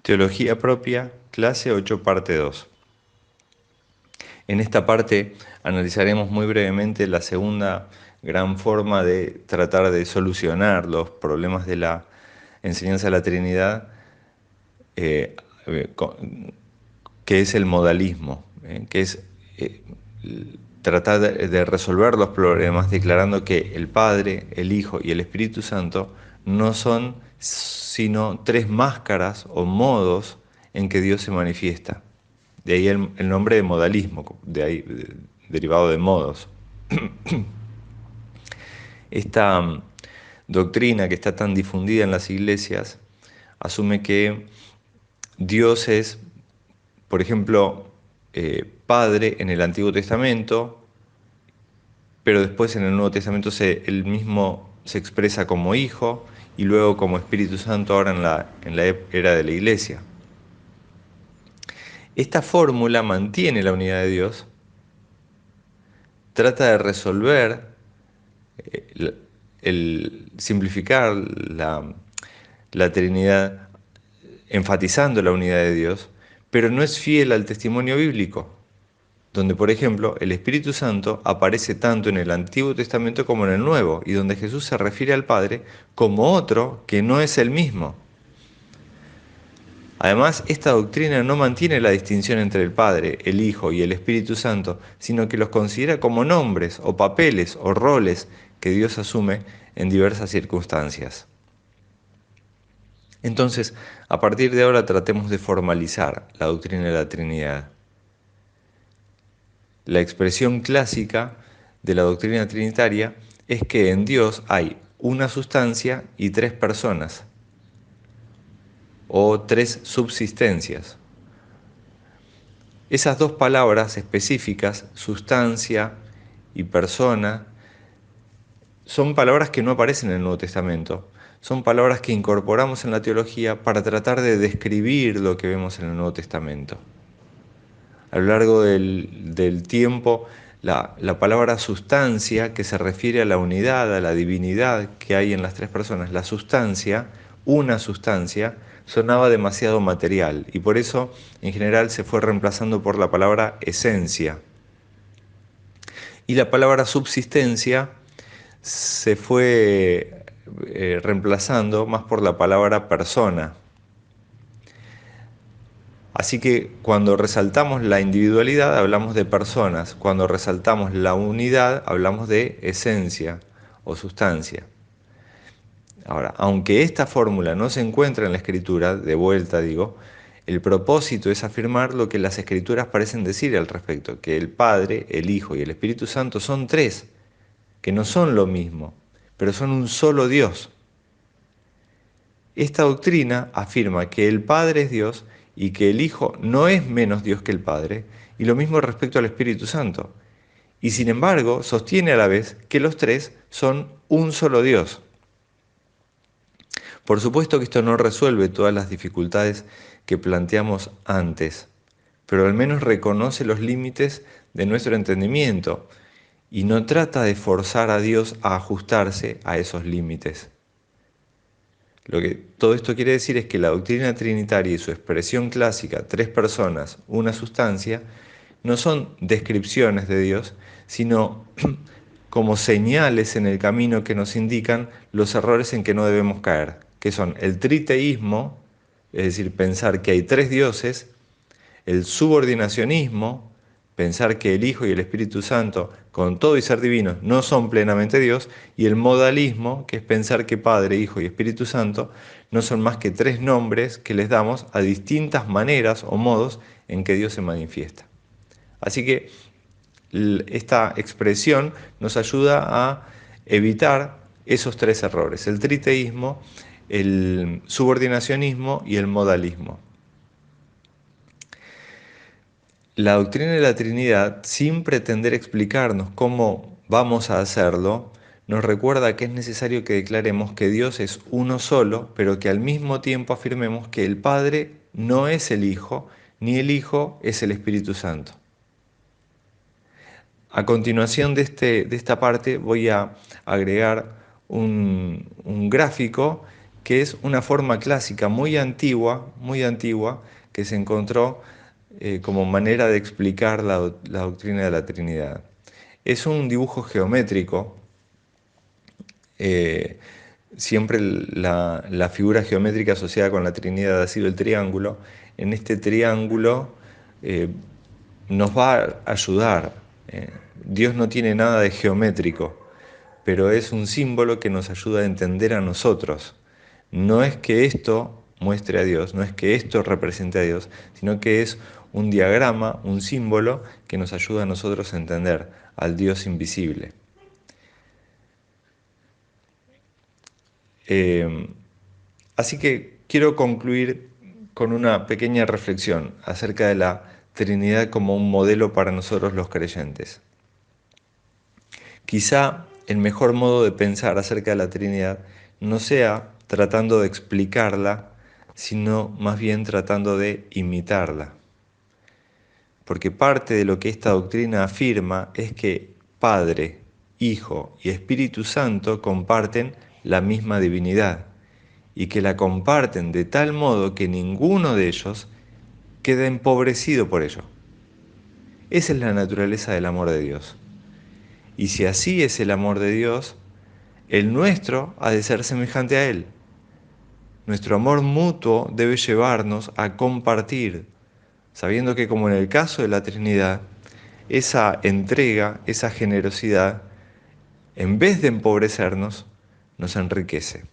Teología propia, clase 8, parte 2. En esta parte analizaremos muy brevemente la segunda gran forma de tratar de solucionar los problemas de la enseñanza de la Trinidad, eh, eh, que es el modalismo, que es eh, tratar de resolver los problemas declarando que el Padre, el Hijo y el Espíritu Santo no son sino tres máscaras o modos en que Dios se manifiesta. De ahí el nombre de modalismo, derivado de modos. Esta doctrina que está tan difundida en las iglesias asume que Dios es, por ejemplo, Padre en el Antiguo Testamento, pero después en el Nuevo Testamento él mismo se expresa como Hijo y luego como Espíritu Santo ahora en la era de la Iglesia. Esta fórmula mantiene la unidad de Dios, trata de resolver, el simplificar la Trinidad, enfatizando la unidad de Dios, pero no es fiel al testimonio bíblico, donde, por ejemplo, el Espíritu Santo aparece tanto en el Antiguo Testamento como en el Nuevo, y donde Jesús se refiere al Padre como otro que no es el mismo. Además, esta doctrina no mantiene la distinción entre el Padre, el Hijo y el Espíritu Santo, sino que los considera como nombres o papeles o roles que Dios asume en diversas circunstancias. Entonces, a partir de ahora tratemos de formalizar la doctrina de la Trinidad. La expresión clásica de la doctrina trinitaria es que en Dios hay una sustancia y tres personas, o tres subsistencias. Esas dos palabras específicas, sustancia y persona, son palabras que no aparecen en el Nuevo Testamento. Son palabras que incorporamos en la teología para tratar de describir lo que vemos en el Nuevo Testamento. A lo largo del tiempo, la palabra sustancia, que se refiere a la unidad, a la divinidad que hay en las tres personas, la sustancia, una sustancia, sonaba demasiado material y por eso en general se fue reemplazando por la palabra esencia. Y la palabra subsistencia se fue reemplazando más por la palabra persona. Así que cuando resaltamos la individualidad hablamos de personas, cuando resaltamos la unidad hablamos de esencia o sustancia. Ahora, aunque esta fórmula no se encuentra en la escritura, de vuelta digo, el propósito es afirmar lo que las escrituras parecen decir al respecto, que el Padre, el Hijo y el Espíritu Santo son tres, que no son lo mismo, pero son un solo Dios. Esta doctrina afirma que el Padre es Dios y que el Hijo no es menos Dios que el Padre, y lo mismo respecto al Espíritu Santo. Y sin embargo, sostiene a la vez que los tres son un solo Dios. Por supuesto que esto no resuelve todas las dificultades que planteamos antes, pero al menos reconoce los límites de nuestro entendimiento y no trata de forzar a Dios a ajustarse a esos límites. Lo que todo esto quiere decir es que la doctrina trinitaria y su expresión clásica, tres personas, una sustancia, no son descripciones de Dios, sino como señales en el camino que nos indican los errores en que no debemos caer, que son el triteísmo, es decir, pensar que hay tres dioses, el subordinacionismo, pensar que el Hijo y el Espíritu Santo, con todo y ser divinos, no son plenamente Dios, y el modalismo, que es pensar que Padre, Hijo y Espíritu Santo no son más que tres nombres que les damos a distintas maneras o modos en que Dios se manifiesta. Así que esta expresión nos ayuda a evitar esos tres errores: el triteísmo, el subordinacionismo y el modalismo. La doctrina de la Trinidad, sin pretender explicarnos cómo vamos a hacerlo, nos recuerda que es necesario que declaremos que Dios es uno solo, pero que al mismo tiempo afirmemos que el Padre no es el Hijo, ni el Hijo es el Espíritu Santo. A continuación de esta parte voy a agregar un gráfico que es una forma clásica muy antigua, que se encontró como manera de explicar la doctrina de la Trinidad. Es un dibujo geométrico, eh, siempre la figura geométrica asociada con la Trinidad ha sido el triángulo. En este triángulo eh, nos va a ayudar. Dios no tiene nada de geométrico, pero es un símbolo que nos ayuda a entender a nosotros. No es que esto muestre a Dios, no es que esto represente a Dios, sino que es un diagrama, un símbolo que nos ayuda a nosotros a entender al Dios invisible. Eh, Así que quiero concluir con una pequeña reflexión acerca de la Trinidad como un modelo para nosotros los creyentes. Quizá el mejor modo de pensar acerca de la Trinidad no sea tratando de explicarla, sino más bien tratando de imitarla. Porque parte de lo que esta doctrina afirma es que Padre, Hijo y Espíritu Santo comparten la misma divinidad y que la comparten de tal modo que ninguno de ellos queda empobrecido por ello. Esa es la naturaleza del amor de Dios. Y si así es el amor de Dios, el nuestro ha de ser semejante a Él. Nuestro amor mutuo debe llevarnos a compartir, sabiendo que como en el caso de la Trinidad, esa entrega, esa generosidad, en vez de empobrecernos, nos enriquece.